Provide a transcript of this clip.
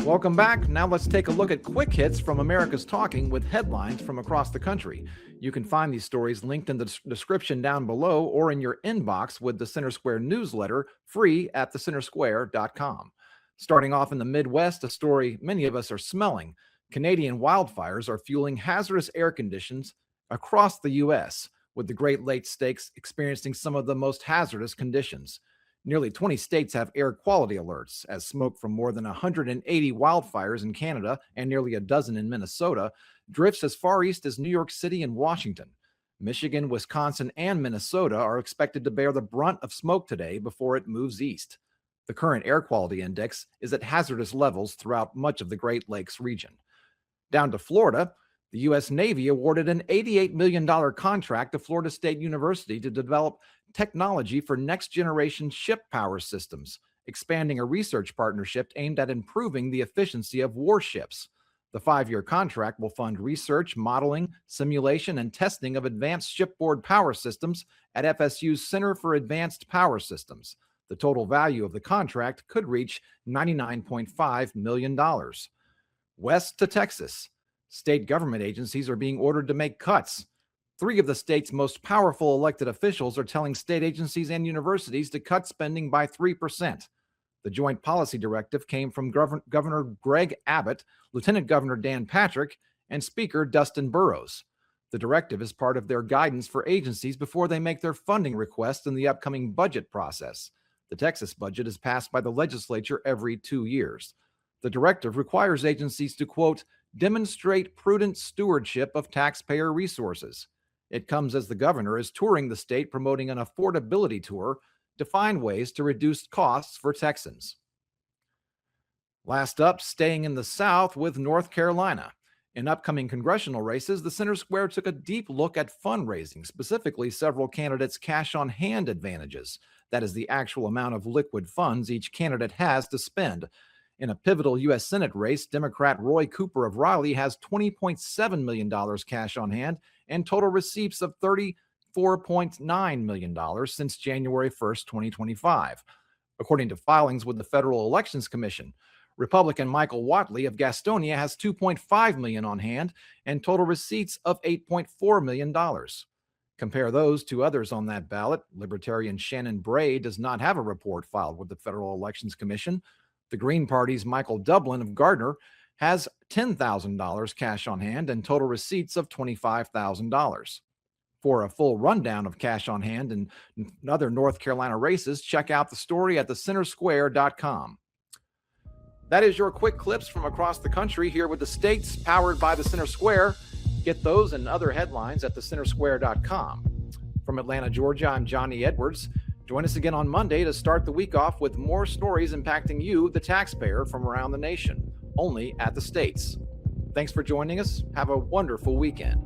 Welcome back. Now let's take a look at quick hits from America's Talking with headlines from across the country. You can find these stories linked in the description down below or in your inbox with the Center Square newsletter, free at thecentersquare.com. Starting off in the Midwest, a story many of us are smelling. Canadian wildfires are fueling hazardous air conditions across the U.S., with the Great Lakes states experiencing some of the most hazardous conditions. Nearly 20 states have air quality alerts, as smoke from more than 180 wildfires in Canada and nearly a dozen in Minnesota drifts as far east as New York City and Washington. Michigan, Wisconsin, and Minnesota are expected to bear the brunt of smoke today before it moves east. The current air quality index is at hazardous levels throughout much of the Great Lakes region. Down to Florida, the U.S. Navy awarded an $88 million contract to Florida State University to develop technology for next-generation ship power systems, expanding a research partnership aimed at improving the efficiency of warships. The 5-year contract will fund research, modeling, simulation, and testing of advanced shipboard power systems at FSU's Center for Advanced Power Systems. The total value of the contract could reach $99.5 million. West to Texas. State government agencies are being ordered to make cuts. 3 of the state's most powerful elected officials are telling state agencies and universities to cut spending by 3%. The joint policy directive came from Governor Greg Abbott, Lieutenant Governor Dan Patrick, and Speaker Dustin Burrows. The directive is part of their guidance for agencies before they make their funding requests in the upcoming budget process. The Texas budget is passed by the legislature every 2 years. The directive requires agencies to, quote, demonstrate prudent stewardship of taxpayer resources. It comes as the governor is touring the state promoting an affordability tour to find ways to reduce costs for Texans. Last up, staying in the South with North Carolina. In upcoming congressional races, the Center Square took a deep look at fundraising, specifically several candidates' cash-on-hand advantages. That is the actual amount of liquid funds each candidate has to spend. In a pivotal U.S. Senate race, Democrat Roy Cooper of Raleigh has $20.7 million cash on hand and total receipts of $34.9 million since January 1st, 2025. According to filings with the Federal Elections Commission, Republican Michael Whatley of Gastonia has $2.5 million on hand and total receipts of $8.4 million. Compare those to others on that ballot. Libertarian Shannon Bray does not have a report filed with the Federal Elections Commission. The Green Party's Michael Dublin of Gardner has $10,000 cash on hand and total receipts of $25,000. For a full rundown of cash on hand and other North Carolina races, check out the story at thecentersquare.com. That is your quick clips from across the country here with the states powered by the Center Square. Get those and other headlines at thecentersquare.com. From Atlanta, Georgia, I'm Johnny Edwards. Join us again on Monday to start the week off with more stories impacting you, the taxpayer, from around the nation, only at the states. Thanks for joining us. Have a wonderful weekend.